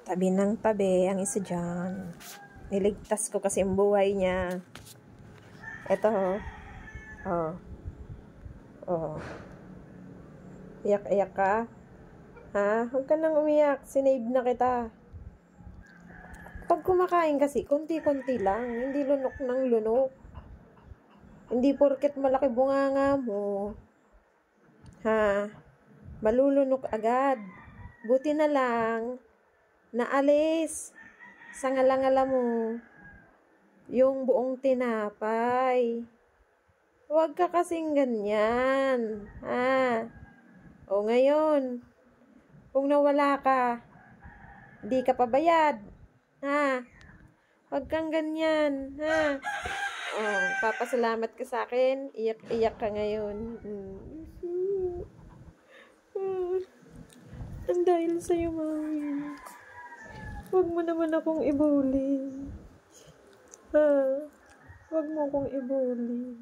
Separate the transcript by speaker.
Speaker 1: Tabi ng tabi ang isa dyan. Niligtas ko kasi ang buhay niya. Eto, oh. Oh. Iyak-iyak ka? Ha? Huwag ka nang umiyak. Sinave na kita. Pag kumakain kasi, konti-konti lang. Hindi lunok ng lunok. Hindi porket malaki bunganga mo. Ha? Malulunok agad. Buti na lang, naalis sa ngala-ngala mo yung buong tinapay. Huwag ka kasing ganyan. Ha? O ngayon, kung nawala ka, di ka pabayad. Ha? Huwag kang ganyan. Ha? Oh, papasalamat ka sa akin. Iyak-iyak ka ngayon. Ang dahil sa'yo, Mami. Huwag mo naman akong ibuli. Ha? Huwag mo akong ibuli.